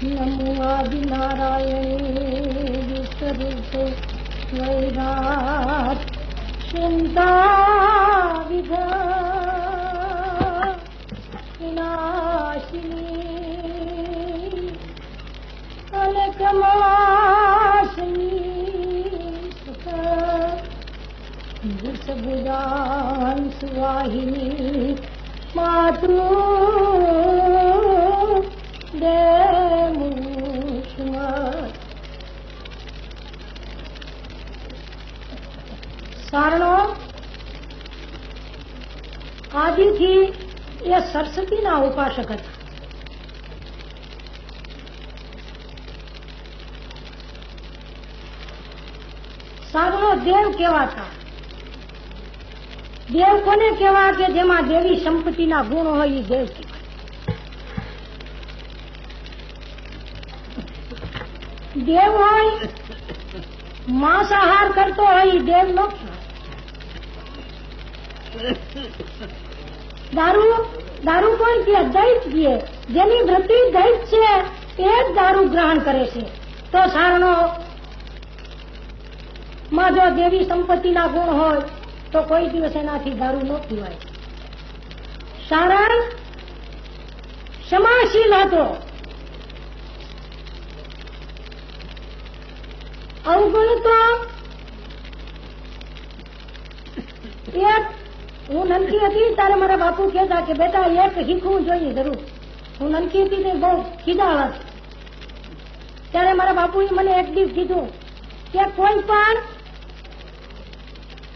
નમો આદિનારાયણ વિસર્જે વૈરાટ ચિંતા વિનાશિની અલકમાશિની વિષભુજાન સુવાહિની માતૃ સારણો આદિથી એ સરસ્વતીના ઉપાસક હતા. સારણો દેવ કહેવાતા. દેવ કોને કહેવા કે જેમાં દેવી સંપત્તિના ગુણ હોય એ દેવ કહેવાય. દેવ હોય માંસાહાર કરતો હોય દેવ નો દારૂ કોઈ કે દૈત પીએ, જેની વૃત્તિ દૈત છે એ જ દારૂ ગ્રહણ કરે છે. તો સારણો માં જો દેવી સંપત્તિના ગુણ હોય તો કોઈ દિવસ એનાથી દારૂ ન પીવાય. સારણ ક્ષમાશીલ હતો. અવગુણ તો એક હું નનકી હતી ત્યારે મારા બાપુ કહેતા કે બેટા એક શીખવું જોઈએ જરૂર. હું નનકી હતી તે બહુ ખીજાળ હતી. ત્યારે મારા બાપુએ મને એક દિવસ કીધું કે કોઈ પણ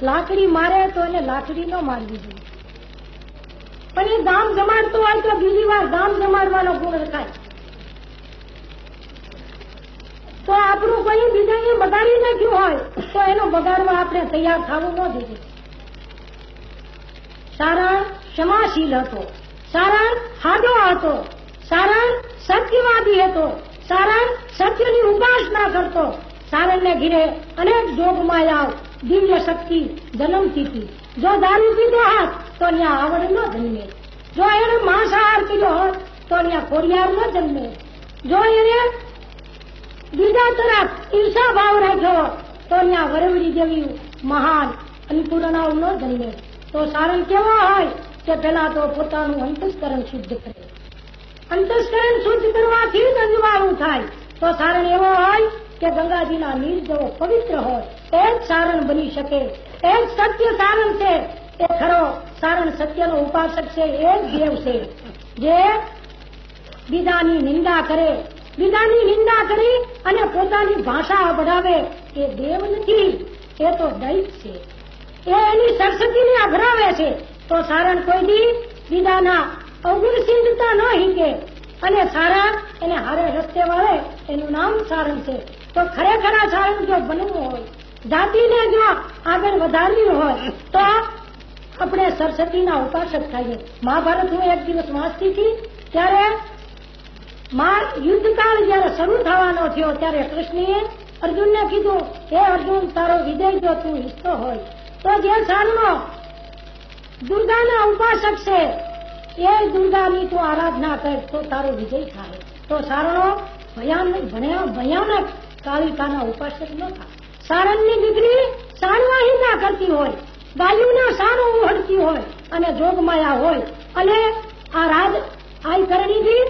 લાકડી મારે તો એને લાકડી ન મારવી જોઈએ, પણ એ ગામ જમાડતું હોય તો બીજી વાર ગામ જમાડવાનો ગુણ રખાય. તો આપણું કોઈ બીજાને બગાડી નાખ્યું હોય તો એનો બગાડવા આપણે તૈયાર થવું ન જોઈએ. સારણ ક્ષમાશીલ હતો. સારણ હાડો હતો. સારણ સત્યવાદી હતો. સારણ સત્યની ઉપાસના કરતો. સારણને ઘીરે અનેક જોગમાયા દિવ્ય શક્તિ જન્મતી હતી. જો દારૂ પીધો હોત તો ત્યાં આવડ ન જન્મે. જો એને માંસાહાર પીધો હોત તો ત્યાં ખોડિયાર ન જન્મે. જો એને બીજા તરફ ઈર્ષા ભાવ રાખ્યો તો ત્યાં વરવડી જેવી મહાન અન્નપૂર્ણાઓ ન જન્મે. તો સારણ કેવો હોય કે પેલા તો પોતાનું અંતસ્કરણ શુદ્ધ કરે. અંતસ્કરણ શુદ્ધ કરવાથી જ અજવાળું થાય. તો સારણ એવો હોય કે ગંગાજીના નીર જેવો પવિત્ર હોય. એ જ સારણ બની શકે. એ જ સત્ય સારણ છે. એ ખરો સારણ સત્યનો ઉપાસક છે. એ જ દેવ છે. જે બીજાની નિંદા કરે, બીજાની નિંદા કરી અને પોતાની ભાષા बढ़ાવે એ દેવ નથી, એ તો દૈત છે. એ એની સરસ્વતીને અભરાવે છે. તો સારણ કોઈ દી બીજાના અવગુણ સિંધતા ન હીકે અને સારા એને હારે રસ્તે વાળે એનું નામ સારણ છે. તો ખરેખર આ સારણ જો બનવું હોય, જાતિને જો આગળ વધારવી હોય તો આપણે સરસ્વતીના ઉપાસક થઈએ. મહાભારત હું એક દિવસ વાંચતી હતી ત્યારે યુદ્ધકાળ જયારે શરૂ થવાનો થયો ત્યારે કૃષ્ણએ અર્જુનને કીધું હે અર્જુન તારો વિજય જો તું ઈચ્છતો હોય તો જે સારણો દુર્ગાના ઉપાસક છે એ દુર્ગાની તું આરાધના કર તો તારો વિજય થાય. તો સારણો ભયાનક કાળિકાના ઉપાસક ન થાય. સારણની દીકરી સાણવાહી ના કરતી હોય, ગાયુના સાણો ઉહડતી હોય અને જોગમાયા હોય અને આ રાજ આઈ કરણીથી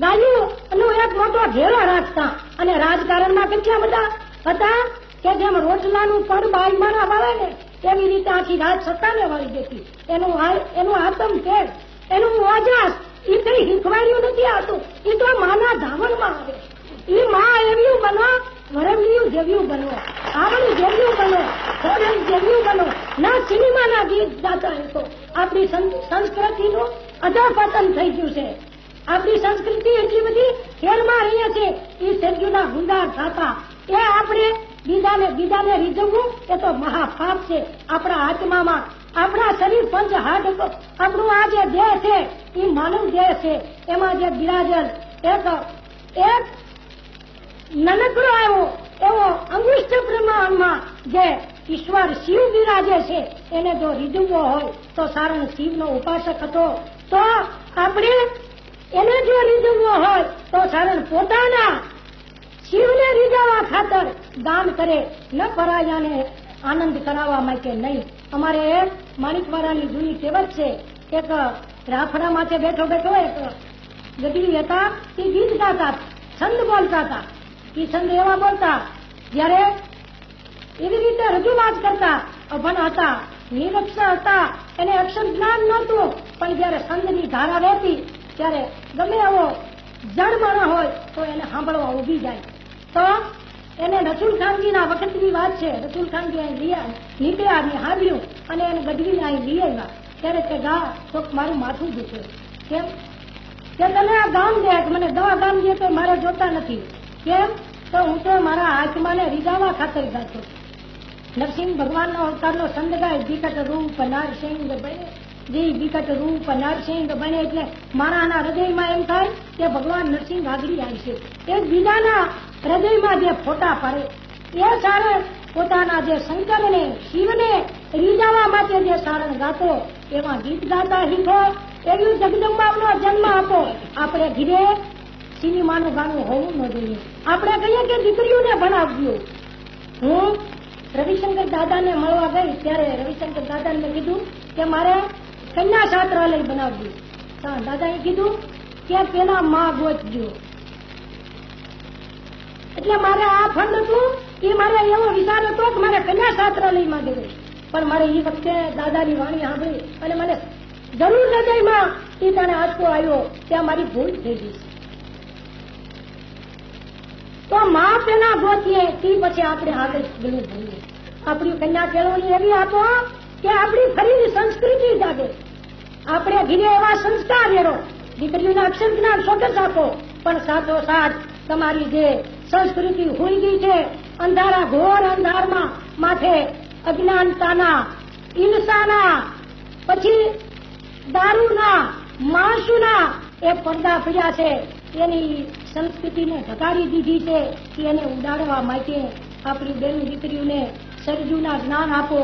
ગાયું નો એક મોટો ઘેરો રાખતા અને રાજકારણમાં કેટલા બધા હતા કે જેમ રોટલાનું પડ બાઈ મારા વાળે ને એવી રીતે આખી રાજ સત્તાને વાળી દેતી. એનું આતમ તેજ, એનું ઓજાસ એ કઈ શીખવાડ્યું નથી આવતું. એ તો માના ધાવણમાં આવે. એ માં એવ્યું બનો, વરવ્યું જેવ્યું બનો, આવણ જેવ્યું બનો, ખોડલ જેવ્યું બનો. ના સિનેમાના ગીત ગાતા એ તો આપણી સંસ્કૃતિનું અધોપતન થઈ ગયું છે. આપણી સંસ્કૃતિ એટલી બધી ફેરમાં રહીએ છે એ સર્જુના ગુંડાર થતા. એ આપણે બીજાને રીઝવવું એ તો મહાપાપ છે. આપણા આત્મામાં આપણા શરીર પંચ હાથ આપણું આ જે દેહ છે એ માનવ દેહ છે. એમાં જે બિરાજેલ એક નનકડો એવો અંગુષ્ઠ પ્રમાણમાં જે ઈશ્વર શિવ બિરાજે છે એને જો રીઝવવો હોય તો સારણ શિવનો ઉપાસક હતો. તો આપણે એને જો રીઝવવો હોય તો સારણ પોતાના શિવને રીઝવવા ખાતર દાન કરે, ન પરાયાને આનંદ કરાવવા માટે નહીં. અમારે માણિકવાડાની જૂની કહેવત છે, એક રાફડા માથે બેઠો બેઠો એક ગઢવી હતા, તે ગીત ગાતા, છંદ બોલતા હતા. એ છંદ એવા બોલતા જયારે એવી રીતે રજૂઆત કરતા, અભણ હતા, નિરક્ષર હતા, એને અક્ષર જ્ઞાન નહોતું, પણ જયારે છંદની ધારા રહેતી ત્યારે ગમે એવો જળ માણસ હોય તો એને સાંભળવા ઉભી જાય. તો એને રસુલ ખાનજીના વખતની વાત છે. રસુલ ખાનજી અહીં નીકળ્યા ને હાવ્યું અને એને ગઢવીને અહીં લઈ આવ્યા. ત્યારે તે ગા તો મારું માથું દુખે. કેમ કે તમે આ ગામ દે, મને દવા ગામ દે તો મારે જોતા નથી. કેમ તો હું તો મારા આત્માને રીઝાવવા ખાતર ગાતો. નરસિંહ ભગવાનનો અવતારનો સંદ ગાય, વિકટ રૂપ નરસિંહ બને, જે વિકટ રૂપ નરસિંહ બને, એટલે મારાના હૃદયમાં એમ થાય કે ભગવાન નરસિંહ આગળી આવશે. એ બીજાના હૃદયમાં જે ફોટા પાડે એ સારણ પોતાના જે શંકરને શિવને રીઝાવવા માટે જે સારણ ગાતો એવા ગીત ગાતા શીખો. એવું જગદંબાનો જન્મ આપો. આપણે ઘીરે સિનેમાનું ગાનું હોવું ન જોઈએ. આપણે કહીએ કે દીકરીઓને ભણાવજો. હું રવિશંકર દાદાને મળવા ગઈ ત્યારે રવિશંકર દાદાને મેં કીધું કે મારે કન્યા છાત્રાલય બનાવજો. દાદાએ કીધું કે પેલા માં ગોતજો. એટલે મારે આ ફંડ હતું એ મારે એવો વિચાર હતો કે મારે કન્યા છાત્રાલયમાં દેવું. પણ મારે એ વખતે દાદાની વાણી સાંભળી અને મને જરૂર હૃદયમાં એ તને આંચકો આવ્યો ત્યાં મારી ભૂલ થઈ ગઈ. તો માં પેલા ગોતીએ તે પછી આપણે આગળ ગયું ભૂલીએ. આપણી કન્યા કેળવણી એવી આપો કે આપણી ફરીની સંસ્કૃતિ જાગે. આપણે ઘીરે એવા સંસ્કાર લેરો, દીકરીઓના અક્ષર જ્ઞાન ચોક્કસ આપો, પણ સાથોસાથ તમારી જે સંસ્કૃતિ હોઈ ગઈ છે અંધારા ઘોર અંધારમાં માથે અજ્ઞાનતાના, ઈર્ષાના, પછી દારૂના, માંસુના એ પડદા પડ્યા છે. એની સંસ્કૃતિને ઘટાડી દીધી છે. એને ઉડાડવા માટે આપણી બેન દીકરીઓને સરજુના જ્ઞાન આપો.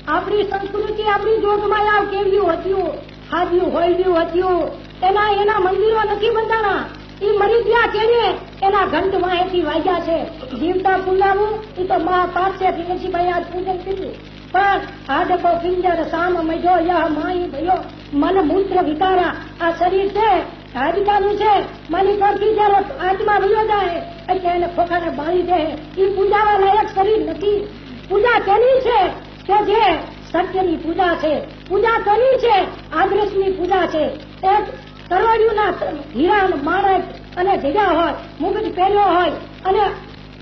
આપણી સંસ્કૃતિ, આપણી જોગમાયા કેવી હતી, હાજ્યું હોય્યું હતું, એના મંદિરો નથી બંધાણા. એ મરી ગયા છે ને એના ઘંટ માહિતી વાગ્યા છે. જીવતા પૂજાવું એ તો મહાપાપ છે. પિંગલજીભાઈ આજ પૂજન કર્યું, પણ આડકો પિંજર સામ મજો યહ માઈ ભયો મન મૂત્ર વિકારા. આ શરીર છે હાજકાનું છે, મની પરથી જયારે આત્મા ભયો જાય એટલે એને ખોખાને બાળી દે. એ પૂજાવા લાયક શરીર નથી. પૂજા તેની છે કે જે સત્યની પૂજા છે. પૂજા તેની છે આદર્શની પૂજા છે. એક તરવાડીઓના હીરા માણસ અને ભેગા હોય, મુગટ પહેર્યો હોય અને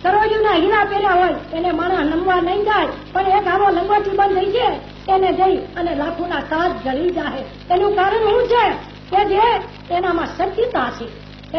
તરવાડીઓના હીરા પહેર્યા હોય એને માણસ નમવા નહીં જાય, પણ એક આવો લંગોટી બંધ થઈ છે એને જઈ અને લાખોના તાજ જળી જાય. એનું કારણ શું છે કે જે એનામાં સત્યતા છે,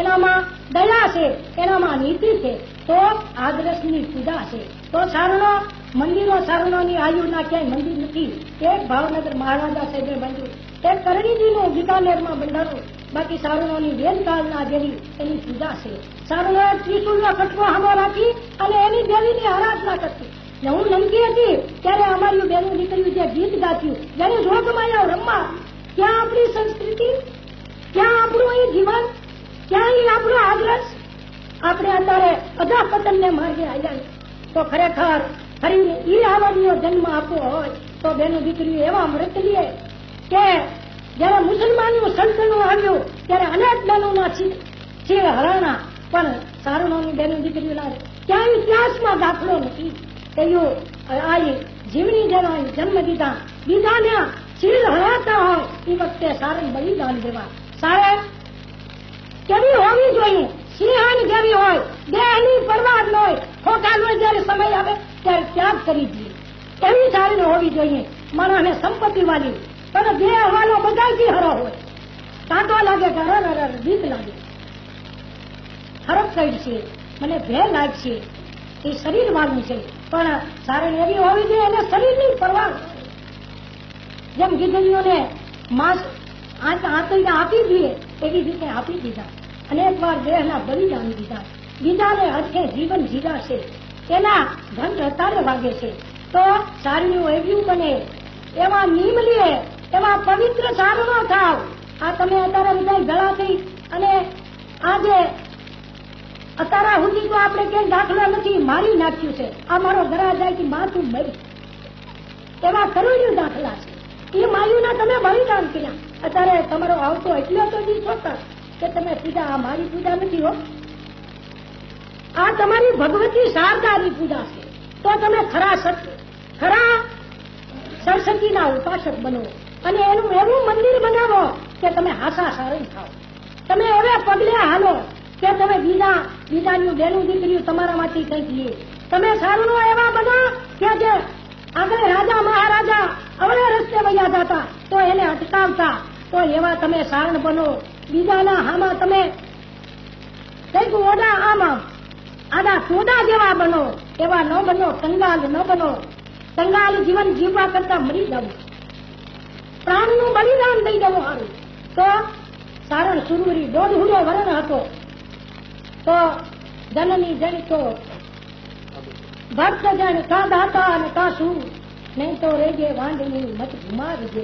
એનામાં દયા છે, એનામાં નીતિ છે. તો આદર્શની પૂજા છે. તો સારણો મંદિરો, સારણોની આયુના ક્યાંય મંદિર નથી. એક ભાવનગર મહારાજા સાહેબે મંદિર, એક કરણીજીનું બીકાનેરમાં બંધારું, બાકી સારણોની વેદકાળના જેવી એની પૂજા છે. સારણોએ ત્રિશુલનો કટકો હામો રાખી અને એની દેવીની આરાધના કરતી. ને હું નમકી હતી ત્યારે અમારી બેનું નીકળ્યું જે ગીત ગાત્યું, જેને જોગમાયા રમવા. ક્યાં આપણી સંસ્કૃતિ, ક્યાં આપણું અહીં જીવન, ક્યાં અહીં આપણો આદર્શ? આપણે અત્યારે અધઃપતનને માર્ગે આવ્યા. તો ખરેખર ફરી ઈ આવડીનો જન્મ આપવો હોય તો બેનું દીકરીઓ એવા મૃત લે કે જયારે મુસલમાનનું સલ્તનું આવ્યું ત્યારે અનેક બહેનોના ચીર હરાણા, પણ સારણોની બેનું દીકરીઓના ક્યાંય ઇતિહાસમાં દાખલો નથી. એવું આ જીવની જેનો જન્મ દીધા, બીજાને ચીર હરાતા હોય એ વખતે સારણ બલિદાન દેવા. સારણ કેવી હોવી જોઈએ? સિંહણ જેવી હોય, દેહની પરવાર ન હોય, ખોટાનો જયારે સમય આવે ત્યારે ત્યાગ કરી દઈએ એવી સારણ હોવી જોઈએ. માણસને સંપત્તિ વાળી, પણ દેહ વાળો બધાથી હરો હોય. કાંટો લાગે કે હર બીક લાગે, હરક કઈ છે, મને ભય લાગશે, એ શરીર વાળું છે. પણ સારણ એવી હોવી જોઈએ એને શરીરની પરવાર. જેમ ગીધડીઓને માંસ આંતરીને આપી દઈએ એવી રીતે આપી દીધા. અનેક વાર દેહના બલિદાન દીધા. બીજાને અર્થે જીવન જીવા છે, એના ઘંટ હતારે વાગે છે. તો સારણીઓ એવી બને, એવા નિયમ લે, એવા પવિત્ર સારણો થાવ. આ તમે અત્યારે બધા ભેળા થઈ અને આજે અત્યાર સુધી તો આપણે ક્યાંય દાખલા નથી, મારી નાખ્યું છે. આ મારો ઘરા જાય કે માથું મરી, એવા કરોડો દાખલા છે. એ માયુના તમે બલિદાન કર્યા. અત્યારે તમારો આવતો એટલો તો દિવસ હતા કે તમે પૂજા, આ મારી પૂજા નથી હો, આ તમારી ભગવતી શારદાની પૂજા છે. તો તમે ખરા સરસ્વતીના ઉપાસક બનો અને એનું એવું મંદિર બનાવો કે તમે હાસા સારણ થાઓ. તમે એવા પગલે હાલો કે તમે બીજાની બેનું દીકરીઓ તમારામાંથી કંઈક લે. તમે સારણો એવા બધા કે જે આગળ રાજા મહારાજા અવળે રસ્તે વયા જતા તો એને અટકાવતા, તો એવા તમે સારણ બનો. બીજાના હામાં તમે કંઈક ઓડા આમાં આડા ટોડા જેવા બનો, એવા ન બનો. કંગાલ ન બનો. કંગાલ જીવન જીવવા કરતા મરી જવું, પ્રાણનું બલિદાન દઈ દેવું સારું. તો સારણ સુરવીરી 1.5 વરણ હતો. તો જનની જણ તો ભક્ત જણ કા દાતા અને કા શું, નહીં તો રેજે વાંડની મત ઘુમાવજે.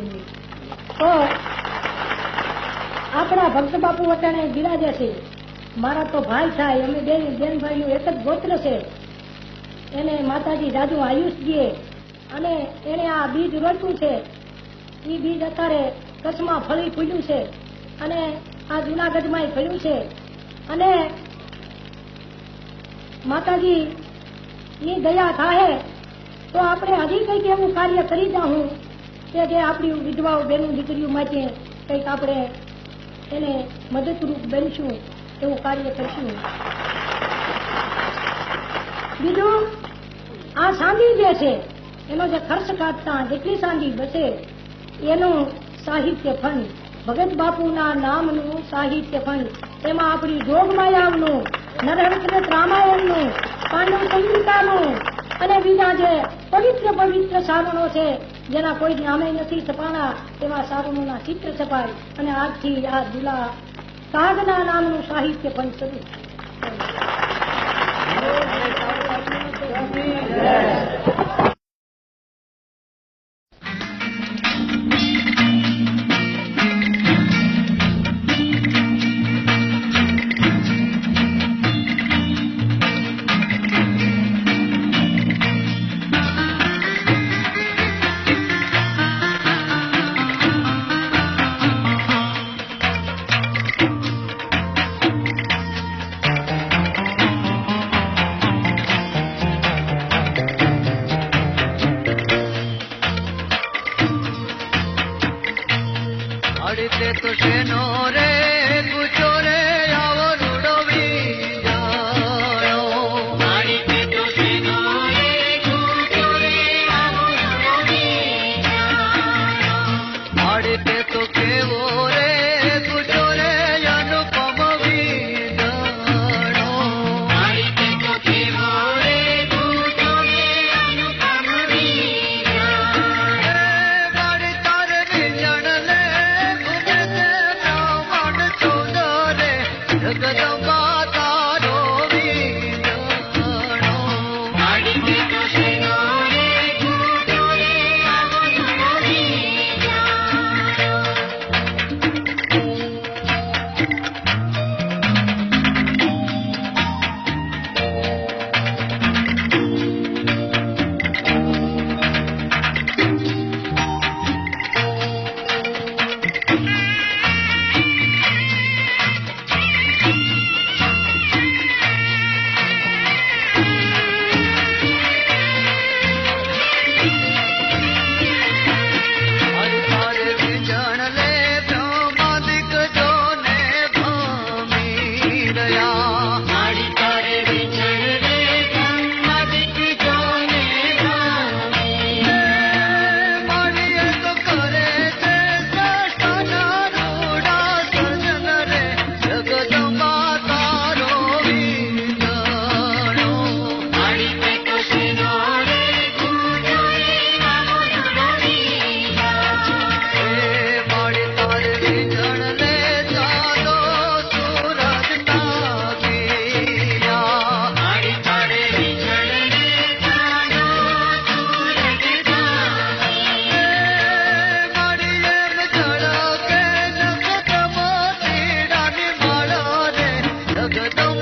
તો આપણા ભક્ત બાપુ વટાણે બિરાજે છે. મારા તો ભાઈ થાય, અમે બેનભાઈ નું એક જ ગોત્ર છે. એને માતાજી જાજુ આયુષ દે અને એને આ બીજ રોપ્યું છે. એ બીજ અત્યારે કચ્છમાં ફળી ફૂલ્યું છે અને આ જુનાગઢમાં ફળ્યું છે. અને માતાજી ની દયા થાય તો આપણે હજી કંઈક એવું કાર્ય કરી જાઉં કે જે આપણી વિધવાઓ બેનું દીકરીઓ માટે કંઈક આપણે એને મદદરૂપ બનશું, એવું કાર્ય કરશું. બીજું, આ સાંધી જે છે એનો જે ખર્ચ કાઢતા જેટલી સાંધી બચે એનું સાહિત્ય ફંડ, ભગત બાપુના નામનું સાહિત્ય ફંડ, એમાં આપણી જોગમાયાનું, નરહરકૃત રામાયણનું, પાંડવ સંહિતાનું અને બીજા જે પવિત્ર સારણો છે જેના કોઈ નામે નથી છપાણા એવા સારણોના ચિત્ર છપાય અને આજથી આ દુલા કાગના નામનું સાહિત્ય ફંડ શરૂ. જગદંબા